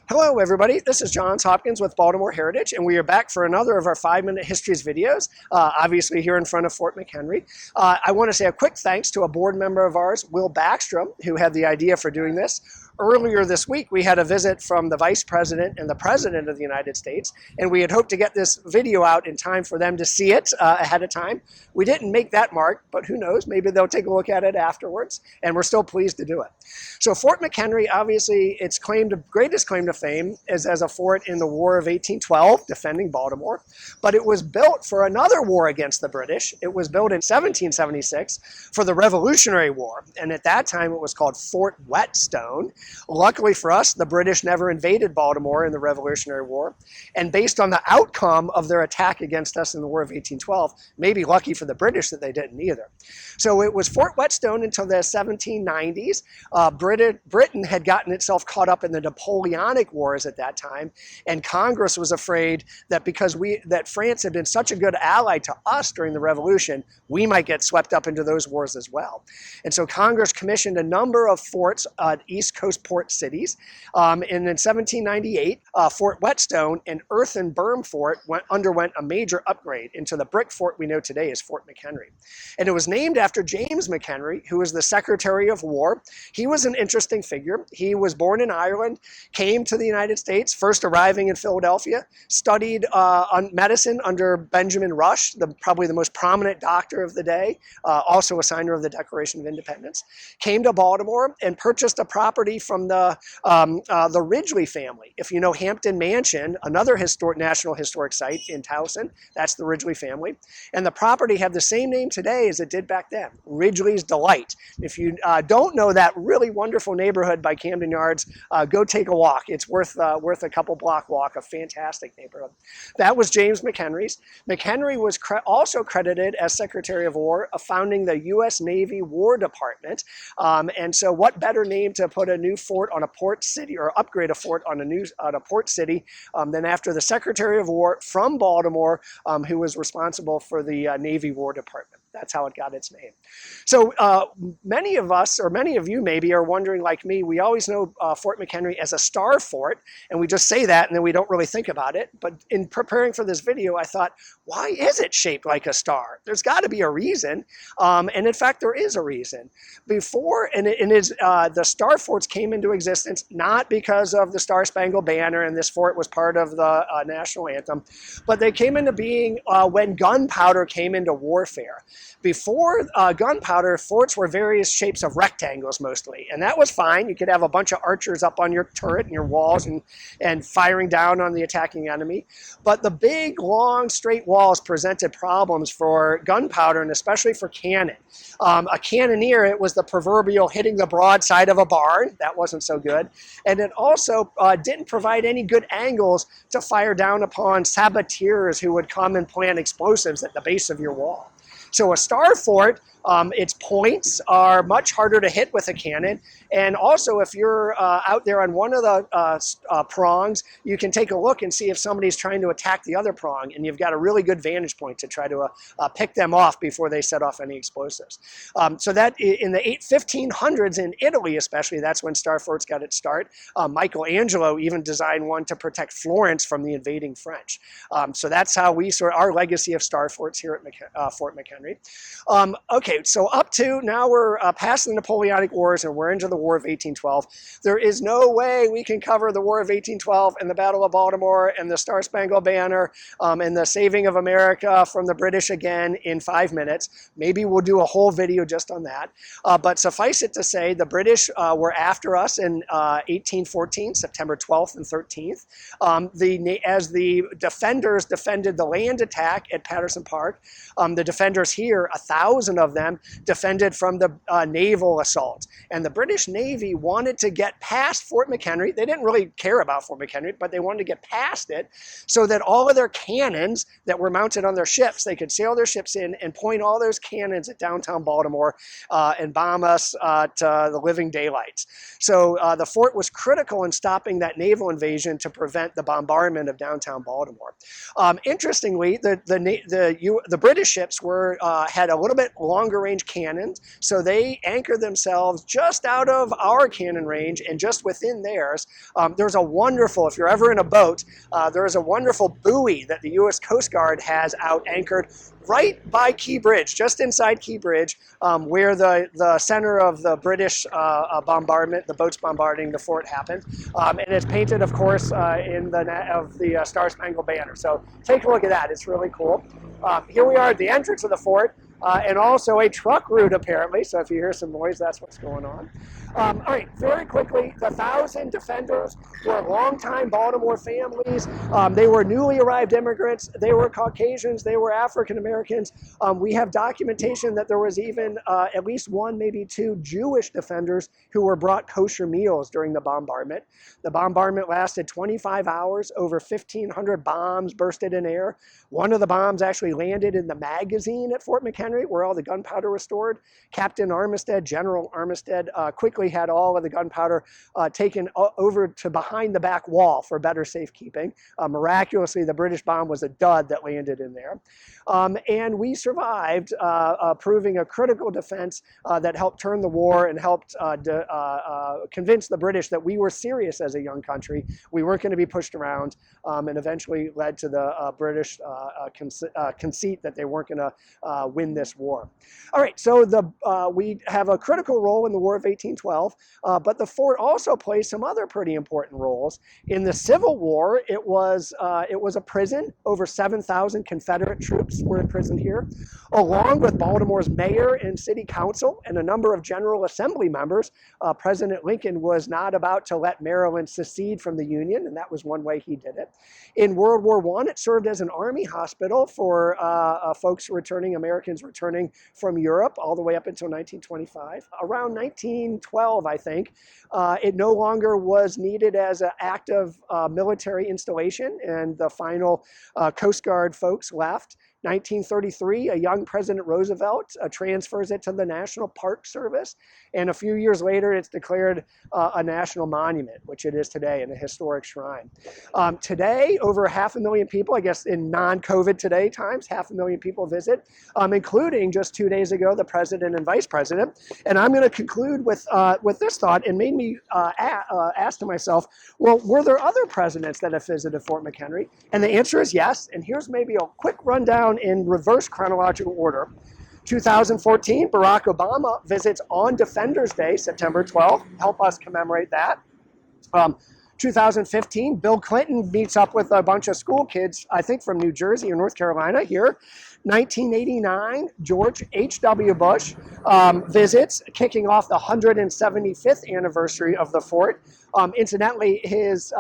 Hello everybody, this is Johns Hopkins with Baltimore Heritage, and we are back for another of our 5-minute Histories videos, obviously here in front of Fort McHenry. I want to say a quick thanks to a board member of ours, Will Backstrom, who had the idea for doing this. Earlier this week, we had a visit from the Vice President and the President of the United States, and we had hoped to get this video out in time for them to see it ahead of time. We didn't make that mark, but who knows, maybe they'll take a look at it afterwards, and we're still pleased to do it. So Fort McHenry, obviously, its greatest claim to fame is as a fort in the War of 1812, defending Baltimore, but it was built for another war against the British. It was built in 1776 for the Revolutionary War, and at that time it was called Fort Whetstone. Luckily for us, the British never invaded Baltimore in the Revolutionary War, and based on the outcome of their attack against us in the War of 1812, maybe lucky for the British that they didn't either. So it was Fort Whetstone until the 1790s. Britain had gotten itself caught up in the Napoleonic Wars at that time, and Congress was afraid that because France had been such a good ally to us during the Revolution, we might get swept up into those wars as well. And so Congress commissioned a number of forts at East Coast port cities. And in 1798, Fort Whetstone, an earthen berm fort, underwent a major upgrade into the brick fort we know today as Fort McHenry. And it was named after James McHenry, who was the Secretary of War. He was an interesting figure. He was born in Ireland, came to the United States, first arriving in Philadelphia, studied medicine under Benjamin Rush, probably the most prominent doctor of the day, also a signer of the Declaration of Independence, came to Baltimore and purchased a property from the Ridgely family. If you know Hampton Mansion, another National Historic Site in Towson, that's the Ridgely family. And the property had the same name today as it did back then, Ridgely's Delight. If you don't know that really wonderful neighborhood by Camden Yards, go take a walk. It's worth a couple block walk, a fantastic neighborhood. That was James McHenry's. McHenry was also credited as Secretary of War, founding the U.S. Navy War Department. And so what better name to put a new fort on a port city, or upgrade a fort on a port city, than after the Secretary of War from Baltimore, who was responsible for the Navy War Department. That's how it got its name. So many of us, or many of you maybe, are wondering like me, we always know Fort McHenry as a star fort, and we just say that and then we don't really think about it. But in preparing for this video, I thought, why is it shaped like a star? There's got to be a reason, and in fact there is a reason. Before, the star forts came into existence not because of the Star-Spangled Banner, and this fort was part of the national anthem, but they came into being when gunpowder came into warfare. Before gunpowder, forts were various shapes of rectangles mostly, and that was fine. You could have a bunch of archers up on your turret and your walls and firing down on the attacking enemy. But the big, long, straight walls presented problems for gunpowder, and especially for cannon. A cannoneer, it was the proverbial hitting the broadside of a barn. That wasn't so good. And it also didn't provide any good angles to fire down upon saboteurs who would come and plant explosives at the base of your wall. So a star fort, its points are much harder to hit with a cannon. And also, if you're out there on one of the prongs, you can take a look and see if somebody's trying to attack the other prong, and you've got a really good vantage point to try to pick them off before they set off any explosives. So that in the 1500s in Italy especially, that's when star forts got its start. Michelangelo even designed one to protect Florence from the invading French. So that's how we our legacy of star forts here at Fort McHenry. Okay, so up to now we're past the Napoleonic Wars and we're into the War of 1812. There is no way we can cover the War of 1812 and the Battle of Baltimore and the Star-Spangled Banner and the saving of America from the British again in 5 minutes. Maybe we'll do a whole video just on that. But suffice it to say, the British were after us in 1814, September 12th and 13th. As the defenders defended the land attack at Patterson Park, the defenders here, 1,000 of them, defended from the naval assault. And the British Navy wanted to get past Fort McHenry. They didn't really care about Fort McHenry, but they wanted to get past it so that all of their cannons that were mounted on their ships, they could sail their ships in and point all those cannons at downtown Baltimore and bomb us to the living daylights. So the fort was critical in stopping that naval invasion to prevent the bombardment of downtown Baltimore. Interestingly, the British ships had a little bit longer longer range cannons. So they anchor themselves just out of our cannon range and just within theirs. There's a wonderful, if you're ever in a boat, there is a wonderful buoy that the U.S. Coast Guard has out anchored right by Key Bridge, just inside Key Bridge, where the center of the British bombardment, the boats bombarding the fort happened. And it's painted, of course, in the Star Spangled Banner. So take a look at that. It's really cool. Here we are at the entrance of the fort. And also a truck route, apparently. So if you hear some noise, that's what's going on. All right, very quickly, the 1,000 defenders were longtime Baltimore families. They were newly arrived immigrants. They were Caucasians. They were African Americans. We have documentation that there was even at least one, maybe two Jewish defenders who were brought kosher meals during the bombardment. The bombardment lasted 25 hours. Over 1,500 bombs bursted in air. One of the bombs actually landed in the magazine at Fort McHenry, where all the gunpowder was stored. Captain Armistead, General Armistead, quickly had all of the gunpowder taken over to behind the back wall for better safekeeping. Miraculously, the British bomb was a dud that landed in there. And we survived, proving a critical defense that helped turn the war and helped convince the British that we were serious as a young country. We weren't going to be pushed around, and eventually led to the British conceit that they weren't going to win this war. All right, so we have a critical role in the War of 1812, but the fort also plays some other pretty important roles. In the Civil War, it was a prison. Over 7,000 Confederate troops were imprisoned here, along with Baltimore's mayor and city council and a number of General Assembly members. President Lincoln was not about to let Maryland secede from the Union, and that was one way he did it. In World War I, it served as an army hospital for folks returning, Americans returning from Europe, all the way up until 1925. Around 1912, I think, it no longer was needed as an active military installation, and the final Coast Guard folks left. 1933, a young President Roosevelt transfers it to the National Park Service, and a few years later it's declared a national monument, which it is today, and a historic shrine. Today, over 500,000 people, I guess in non-COVID today times, 500,000 people visit, including just 2 days ago the President and Vice President. And I'm going to conclude with this thought. It made me ask to myself, well, were there other presidents that have visited Fort McHenry? And the answer is yes, and here's maybe a quick rundown in reverse chronological order. 2014, Barack Obama visits on Defenders Day, September 12th. Help us commemorate that. 2015, Bill Clinton meets up with a bunch of school kids, I think from New Jersey or North Carolina here. 1989, George H.W. Bush visits, kicking off the 175th anniversary of the fort. Incidentally, his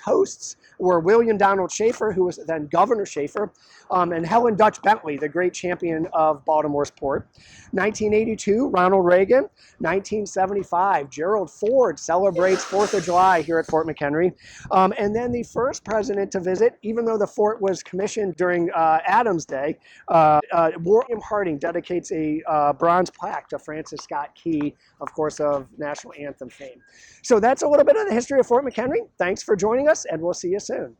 hosts were William Donald Schaefer, who was then Governor Schaefer, and Helen Dutch Bentley, the great champion of Baltimore's port. 1982, Ronald Reagan. 1975, Gerald Ford celebrates 4th of July here at Fort McHenry. And then the first president to visit, even though the fort was commissioned during Adams Day, William Harding dedicates a bronze plaque to Francis Scott Key, of course, of national anthem fame. So that's a little bit of the history of Fort McHenry. Thanks for joining us, and we'll see you soon.